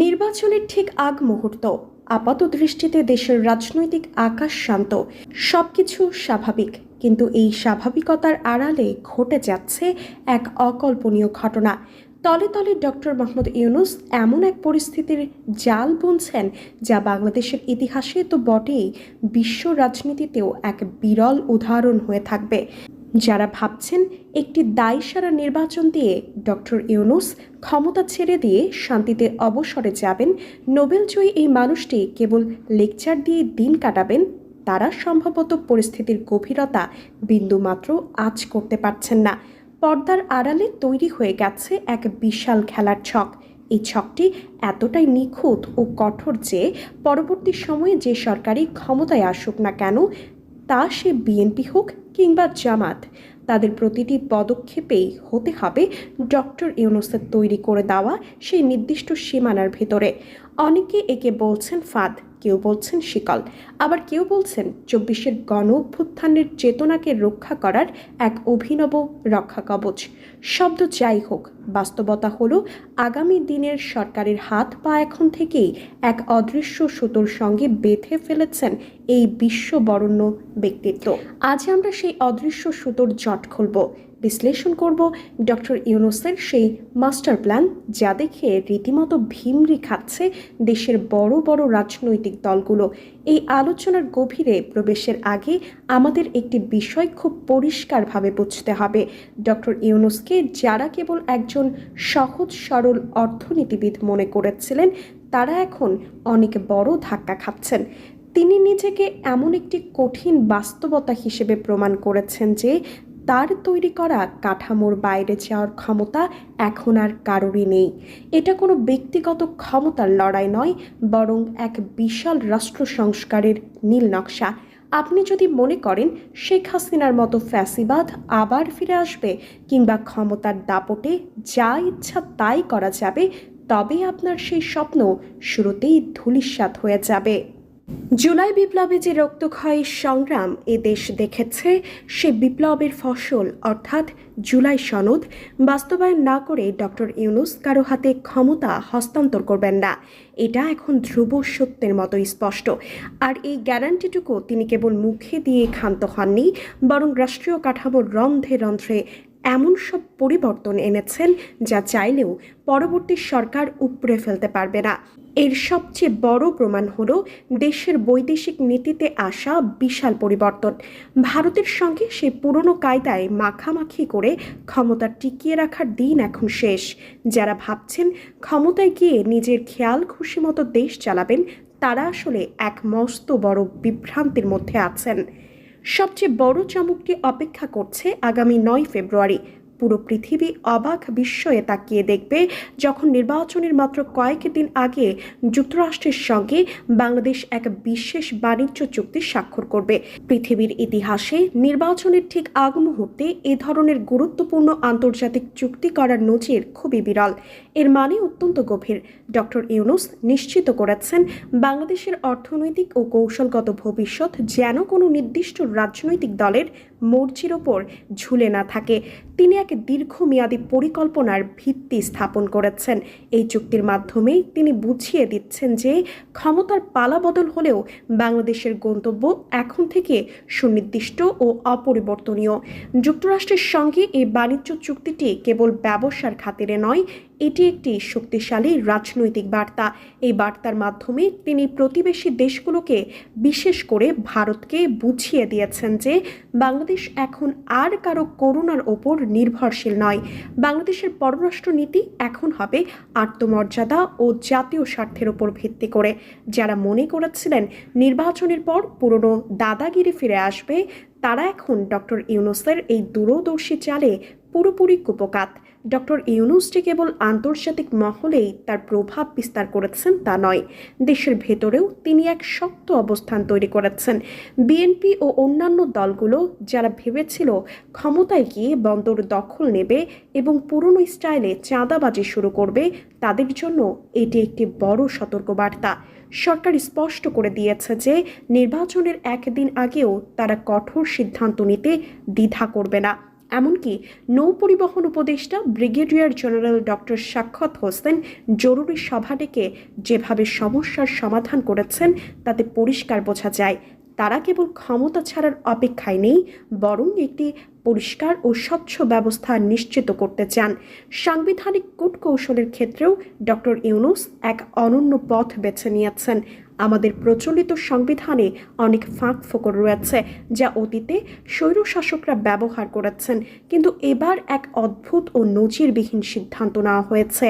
নির্বাচনের ঠিক আগ মুহূর্ত, আপাত দৃষ্টিতে দেশের রাজনৈতিক আকাশ শান্ত, সবকিছু স্বাভাবিক। কিন্তু এই স্বাভাবিকতার আড়ালে ঘটে যাচ্ছে এক অকল্পনীয় ঘটনা। তলে তলে ডক্টর মোহাম্মদ ইউনূস এমন এক পরিস্থিতির জাল বুনছেন যা বাংলাদেশের ইতিহাসে তো বটেই, বিশ্ব রাজনীতিতেও এক বিরল উদাহরণ হয়ে থাকবে। যারা ভাবছেন একটি দায়সারা নির্বাচন দিয়ে ডক্টর ইউনূস ক্ষমতা ছেড়ে দিয়ে শান্তিতে অবসরে যাবেন, নোবেলজয়ী এই মানুষটি কেবল লেকচার দিয়ে দিন কাটাবেন, তারা সম্ভবত পরিস্থিতির গভীরতা বিন্দুমাত্র আঁচ করতে পারছেন না। পর্দার আড়ালে তৈরি হয়ে গেছে এক বিশাল খেলার ছক। এই ছকটি এতটাই নিখুঁত ও কঠোর যে পরবর্তী সময়ে যে সরকারি ক্ষমতায় আসুক না কেন, তা সে বিএনপি হোক কিংবা জামাত, তাদের প্রতিটি পদক্ষেপেই হতে হবে ডক্টর ইউনূসের তৈরি করে দেওয়া সেই নির্দিষ্ট সীমানার ভেতরে। অনেকে একে বলছেন ফাঁদ, কেউ বলছেন শিকল, আবার কেউ বলছেন ২৪-এর গণ অভ্যুত্থানের চেতনাকে রক্ষা করার এক অভিনব রক্ষা কবচ। শব্দ যাই হোক, বাস্তবতা হলো আগামী দিনের সরকারের হাত পা এখন থেকেই এক অদৃশ্য সুতোর সঙ্গে বেঁধে ফেলেছেন এই বিশ্ববরণ্য ব্যক্তিত্ব। আজ আমরা সেই অদৃশ্য সুতোর জট খুলব, বিশ্লেষণ করব ডক্টর ইউনূসের সেই মাস্টার প্ল্যান যা দেখে রীতিমতো ভিমরি খাচ্ছে দেশের বড় বড় রাজনৈতিক দলগুলো। এই আলোচনার গভীরে প্রবেশের আগে আমাদের একটি বিষয় খুব পরিষ্কারভাবে বুঝতে হবে। ডক্টর ইউনূসকে যারা কেবল একজন সহজ সরল অর্থনীতিবিদ মনে করেছিলেন, তারা এখন অনেক বড় ধাক্কা খাচ্ছেন। তিনি নিজেকে এমন একটি কঠিন বাস্তবতা হিসেবে প্রমাণ করেছেন যে তার তৈরি করা কাঠামোর বাইরে যাওয়ার ক্ষমতা এখন আর কারোরই নেই। এটা কোনো ব্যক্তিগত ক্ষমতার লড়াই নয়, বরং এক বিশাল রাষ্ট্র সংস্কারের নীল নকশা। আপনি যদি মনে করেন শেখ হাসিনার মতো ফ্যাসিবাদ আবার ফিরে আসবে কিংবা ক্ষমতার দাপটে যা ইচ্ছা তাই করা যাবে, তবে আপনার সেই স্বপ্ন শুরুতেই ধূলিসাৎ হয়ে যাবে। জুলাই বিপ্লবে যে রক্তক্ষয়ী সংগ্রাম এ দেশ দেখেছে, সে বিপ্লবের ফসল অর্থাৎ জুলাই সনদ বাস্তবায়ন না করে ডক্টর ইউনূস কারো হাতে ক্ষমতা হস্তান্তর করবেন না। এটা এখন ধ্রুব সত্যের মতো স্পষ্ট। আর এই গ্যারান্টিটুকু তিনি কেবল মুখে দিয়ে ক্ষান্ত হননি, বরং রাষ্ট্রীয় কাঠামোর রন্ধ্রে রন্ধ্রে এমন সব পরিবর্তন এনেছেন যা চাইলেও পরবর্তী সরকার উপড়ে ফেলতে পারবে না। এর সবচেয়ে বড় প্রমাণ হলো দেশের বৈদেশিক নীতিতে আসা বিশাল পরিবর্তন। ভারতের সঙ্গে সেই পুরনো কায়দায় মাখামাখি করে ক্ষমতা টিকিয়ে রাখার দিন এখন শেষ। যারা ভাবছেন ক্ষমতায় গিয়ে নিজের খেয়াল খুশি মতো দেশ চালাবেন, তারা আসলে এক মস্ত বড় বিভ্রান্তির মধ্যে আছেন। সবচেয়ে বড় চমকটি অপেক্ষা করছে আগামী ৯ ফেব্রুয়ারি। পুরো পৃথিবী অবাক বিস্ময়ে তাকিয়ে দেখবে যখন নির্বাচনের মাত্র কয়েক দিন আগে যুক্তরাষ্ট্রের সঙ্গে বাংলাদেশ এক বিশেষ বাণিজ্য চুক্তি স্বাক্ষর করবে। পৃথিবীর ইতিহাসে নির্বাচনের ঠিক আগ মুহূর্তে এ ধরনের গুরুত্বপূর্ণ আন্তর্জাতিক চুক্তি করার নজির খুবই বিরল। এর মানে অত্যন্ত গভীর। ডক্টর ইউনূস নিশ্চিত করেছেন বাংলাদেশের অর্থনৈতিক ও কৌশলগত ভবিষ্যৎ যেন কোনো নির্দিষ্ট রাজনৈতিক দলের মর্জির ওপর ঝুলে না থাকে। তিনি এক দীর্ঘমেয়াদী পরিকল্পনার ভিত্তি স্থাপন করেছেন। এই চুক্তির মাধ্যমেই তিনি বুঝিয়ে দিচ্ছেন যে ক্ষমতার পালাবদল হলেও বাংলাদেশের গন্তব্য এখন থেকে সুনির্দিষ্ট ও অপরিবর্তনীয়। যুক্তরাষ্ট্রের সঙ্গে এই বাণিজ্য চুক্তিটি কেবল ব্যবসার খাতিরে নয়, এটি একটি শক্তিশালী রাজনৈতিক বার্তা। এই বার্তার মাধ্যমে তিনি প্রতিবেশী দেশগুলোকে, বিশেষ করে ভারতকে বুঝিয়ে দিয়েছেন যে বাংলাদেশ এখন আর কারো করুণার ওপর নির্ভরশীল নয়। বাংলাদেশের পররাষ্ট্র নীতি এখন হবে আত্মমর্যাদা ও জাতীয় স্বার্থের ওপর ভিত্তি করে। যারা মনে করেছিলেন নির্বাচনের পর পুরনো দাদাগিরি ফিরে আসবে, তারা এখন ডক্টর ইউনূসের এই দূরদর্শী চালে পুরোপুরি কুপকাত। ডক্টর ইউনূস যে কেবল আন্তর্জাতিক মহলেই তার প্রভাব বিস্তার করেছেন তা নয়, দেশের ভেতরেও তিনি এক শক্ত অবস্থান তৈরি করেছেন। বিএনপি ও অন্যান্য দলগুলো যারা ভেবেছিল ক্ষমতায় গিয়ে বন্দর দখল নেবে এবং পুরনো স্টাইলে চাঁদাবাজি শুরু করবে, তাদের জন্য এটি একটি বড় সতর্কবার্তা। সরকার স্পষ্ট করে দিয়েছে যে নির্বাচনের একদিন আগেও তারা কঠোর সিদ্ধান্ত নিতে দ্বিধা করবে না। এমনকি নৌ পরিবহন উপদেষ্টা brigadier general doctor Sakhawat Hossain জরুরি সভা ডেকে যেভাবে সমস্যার সমাধান করেছেন তাতে পরিষ্কার বোঝা যায় তারা কেবল ক্ষমতা ছাড়ার অপেক্ষায় নেই, বরং একটি পরিষ্কার ও স্বচ্ছ ব্যবস্থা নিশ্চিত করতে চান। সাংবিধানিক কূটকৌশলের ক্ষেত্রেও ডক্টর ইউনূস এক অনন্য পথ বেছে নিয়েছেন। আমাদের প্রচলিত সংবিধানে অনেক ফাঁক ফোকর রয়েছে যা অতীতে স্বৈরশাসকরা ব্যবহার করেছেন, কিন্তু এবার এক অদ্ভুত ও নজিরবিহীন সিদ্ধান্ত নেওয়া হয়েছে।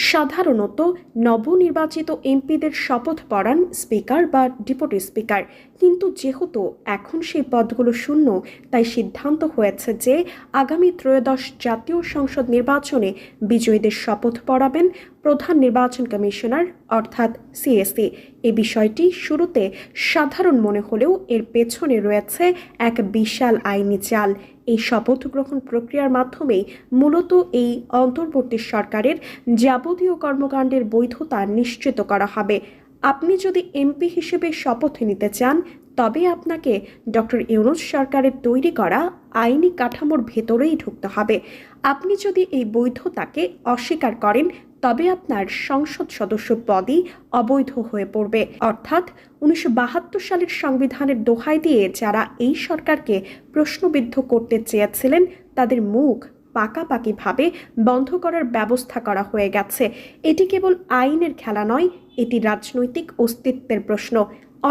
সাধারণত নবনির্বাচিত এমপিদের শপথ পড়ান স্পিকার বা ডেপুটি স্পিকার, কিন্তু যেহেতু এখন সেই পদগুলো শূন্য, তাই সিদ্ধান্ত হয়েছে যে আগামী ত্রয়োদশ জাতীয় সংসদ নির্বাচনে বিজয়ীদের শপথ পড়াবেন প্রধান নির্বাচন কমিশনার অর্থাৎ সিএসি। এই বিষয়টি শুরুতে সাধারণ মনে হলেও এর পেছনে রয়েছে এক বিশাল আইনি চাল। এই শপথ গ্রহণ প্রক্রিয়ার মাধ্যমেই মূলত এই অন্তর্বর্তী সরকারের যাবতীয় কর্মকাণ্ডের বৈধতা নিশ্চিত করা হবে। আপনি যদি এমপি হিসেবে শপথ নিতে চান, তবে আপনাকে ডক্টর ইউনূস সরকারের তৈরি করা আইনি কাঠামোর ভেতরেই ঢুকতে হবে। আপনি যদি এই বৈধতাকে অস্বীকার করেন, তবে আপনার সংসদ সদস্য পদই অবৈধ হয়ে পড়বে। অর্থাৎ 1972 সালের সংবিধানের দোহাই দিয়ে যারা এই সরকারকে প্রশ্নবিদ্ধ করতে চেয়েছিলেন, তাদের মুখ পাকাপাকিভাবে বন্ধ করার ব্যবস্থা করা হয়ে গেছে। এটি কেবল আইনের খেলা নয়, এটি রাজনৈতিক অস্তিত্বের প্রশ্ন।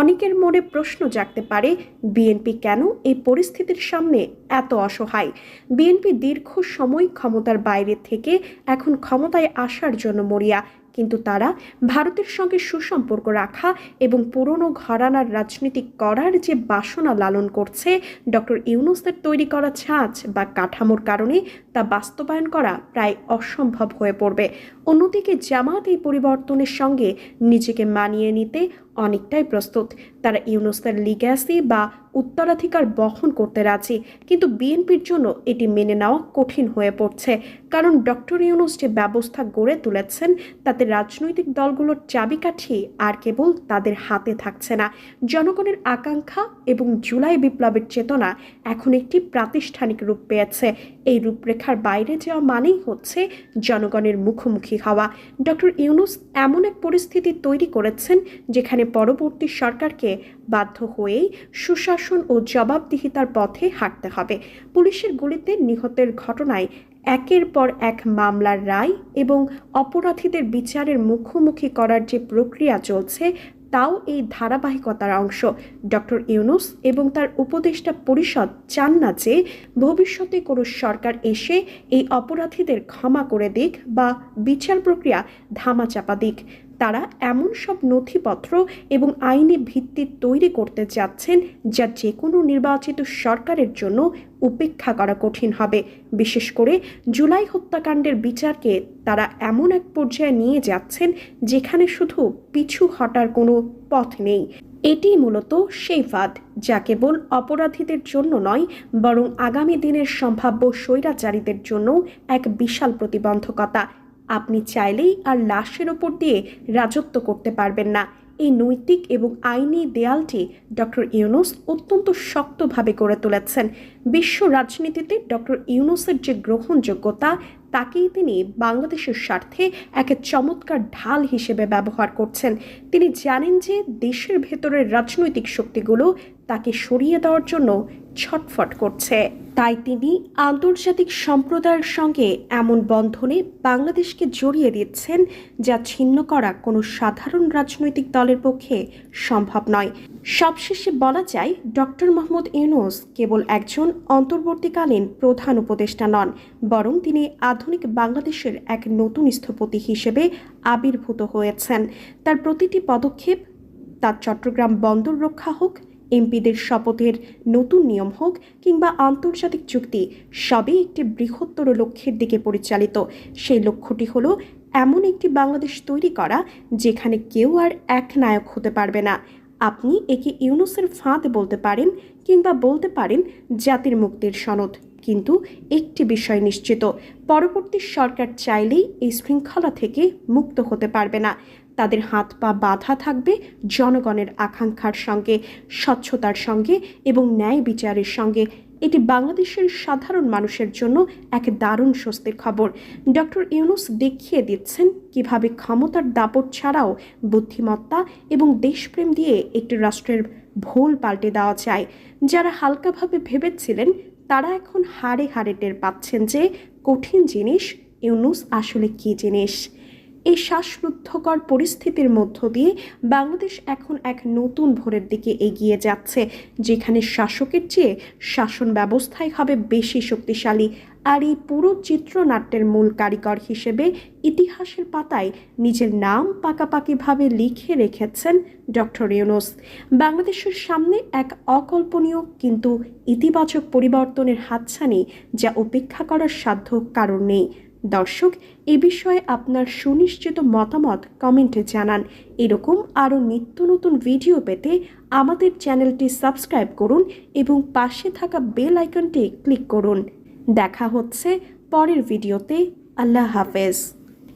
অনেকের মনে প্রশ্ন জাগতে পারে, বিএনপি কেন এই পরিস্থিতির সামনে এত অসহায়? বিএনপি দীর্ঘ সময় ক্ষমতার বাইরে থেকে এখন ক্ষমতায় আসার জন্য মরিয়া, কিন্তু তারা ভারতের সঙ্গে সুসম্পর্ক রাখা এবং পুরনো ঘরানার রাজনীতি করার যে বাসনা লালন করছে, ডক্টর ইউনূসের তৈরি করা ছাঁচ বা কাঠামোর কারণে তা বাস্তবায়ন করা প্রায় অসম্ভব হয়ে পড়বে। অন্যদিকে জামাত এই পরিবর্তনের সঙ্গে নিজেকে মানিয়ে নিতে অনেকটাই প্রস্তুত। তারা ইউনূসের লিগ্যাসি বা উত্তরাধিকার বহন করতে রাজি, কিন্তু বিএনপির জন্য এটি মেনে নেওয়া কঠিন হয়ে পড়ছে, কারণ ডক্টর ইউনূস যে ব্যবস্থা গড়ে তুলেছেন তাতে রাজনৈতিক দলগুলোর চাবিকাঠি আর কেবল তাদের হাতে থাকছে না। জনগণের আকাঙ্ক্ষা এবং জুলাই বিপ্লবের চেতনা এখন একটি প্রাতিষ্ঠানিক রূপ পেয়েছে। এই রূপরেখার বাইরে যাওয়া মানেই হচ্ছে জনগণের মুখোমুখি হওয়া। ডক্টর ইউনূস এমন এক পরিস্থিতি তৈরি করেছেন যেখানে পরবর্তী সরকারকে বাধ্য হয়েই সুশাসন ও জবাবদিহিতার পথে হাঁটতে হবে। পুলিশের গুলিতে নিহতের ঘটনায় একের পর এক মামলার রায় এবং অপরাধীদের বিচারের মুখোমুখি করার যে প্রক্রিয়া চলছে, তাও এই ধারাবাহিকতার অংশ। ডক্টর ইউনূস এবং তার উপদেষ্টা পরিষদ চান না যে ভবিষ্যতে কোনো সরকার এসে এই অপরাধীদের ক্ষমা করে দিক বা বিচার প্রক্রিয়া ধামাচাপা দিক। তারা এমন সব নথিপত্র এবং আইনি ভিত্তি তৈরি করতে যাচ্ছেন যা যে কোনো নির্বাচিত সরকারের জন্য উপেক্ষা করা কঠিন হবে। বিশেষ করে জুলাই হত্যাকাণ্ডের বিচারকে তারা এমন এক পর্যায়ে নিয়ে যাচ্ছেন যেখানে শুধু পিছু হটার কোনো পথ নেই। এটি মূলত সেই ফাঁদ যা কেবল অপরাধীদের জন্য নয়, বরং আগামী দিনের সম্ভাব্য স্বৈরাচারীদের জন্য এক বিশাল প্রতিবন্ধকতা। আপনি চাইলেই আর লাশের ওপর দিয়ে রাজত্ব করতে পারবেন না। এই নৈতিক এবং আইনি দেয়ালটি ডক্টর ইউনূস অত্যন্ত শক্তভাবে গড়ে তুলেছেন। বিশ্ব রাজনীতিতে ডক্টর ইউনূসের যে গ্রহণযোগ্যতা, তাকেই তিনি বাংলাদেশের স্বার্থে এক চমৎকার ঢাল হিসেবে ব্যবহার করছেন। তিনি জানেন যে দেশের ভেতরের রাজনৈতিক শক্তিগুলো তাকে সরিয়ে দেওয়ার জন্য ছটফট করছে, তাই তিনি আন্তর্জাতিক সম্প্রদায়ের সঙ্গে এমন বন্ধনে বাংলাদেশকে জড়িয়ে দিচ্ছেন যা ছিন্ন করা কোনো সাধারণ রাজনৈতিক দলের পক্ষে সম্ভব নয়। সবশেষে বলা যায়, ডক্টর মোহাম্মদ ইউনূস কেবল একজন অন্তর্বর্তীকালীন প্রধান উপদেষ্টা নন, বরং তিনি আধুনিক বাংলাদেশের এক নতুন স্থপতি হিসেবে আবির্ভূত হয়েছেন। তার প্রতিটি পদক্ষেপ, তার চট্টগ্রাম বন্দর রক্ষা হোক, এমপিদের শপথের নতুন নিয়ম হোক কিংবা আন্তর্জাতিক চুক্তি, সবই একটি বৃহত্তর লক্ষ্যের দিকে পরিচালিত। সেই লক্ষ্যটি হলো এমন একটি বাংলাদেশ তৈরি করা যেখানে কেউ আর এক নায়ক হতে পারবে না। আপনি একে ইউনূসের ফাঁদ বলতে পারেন কিংবা বলতে পারেন জাতির মুক্তির সনদ, কিন্তু একটি বিষয় নিশ্চিত, পরবর্তী সরকার চাইলেই এই শৃঙ্খলা থেকে মুক্ত হতে পারবে না। তাদের হাত পা বাঁধা থাকবে জনগণের আকাঙ্ক্ষার সঙ্গে, স্বচ্ছতার সঙ্গে এবং ন্যায় বিচারের সঙ্গে। এটি বাংলাদেশের সাধারণ মানুষের জন্য এক দারুণ স্বস্তির খবর। ডক্টর ইউনূস দেখিয়ে দিচ্ছেন কিভাবে ক্ষমতার দাপট ছাড়াও বুদ্ধিমত্তা এবং দেশপ্রেম দিয়ে একটি রাষ্ট্রের ভুল পাল্টে দেওয়া যায়। যারা হালকাভাবে ভেবেছিলেন তারা এখন হাড়ে হাড়ে টের পাচ্ছেন যে কঠিন জিনিস ইউনূস আসলে কী জিনিস। এই শ্বাসরুদ্ধকর পরিস্থিতির মধ্য দিয়ে বাংলাদেশ এখন এক নতুন ভোরের দিকে এগিয়ে যাচ্ছে, যেখানে শাসকের চেয়ে শাসন ব্যবস্থাই হবে বেশি শক্তিশালী। আর এই পুরো চিত্রনাট্যের মূল কারিগর হিসেবে ইতিহাসের পাতায় নিজের নাম পাকাপাকিভাবে লিখে রেখেছেন ডক্টর ইউনূস। বাংলাদেশের সামনে এক অকল্পনীয় কিন্তু ইতিবাচক পরিবর্তনের হাতছানি, যা উপেক্ষা করার সাধ্য কারণ নেই। দর্শক, এ বিষয়ে আপনার সুনিশ্চিত মতামত কমেন্টে জানান। এরকম আরও নিত্য নতুন ভিডিও পেতে আমাদের চ্যানেলটি সাবস্ক্রাইব করুন এবং পাশে থাকা বেল আইকনটি ক্লিক করুন। দেখা হচ্ছে পরের ভিডিওতে। আল্লাহ হাফেজ।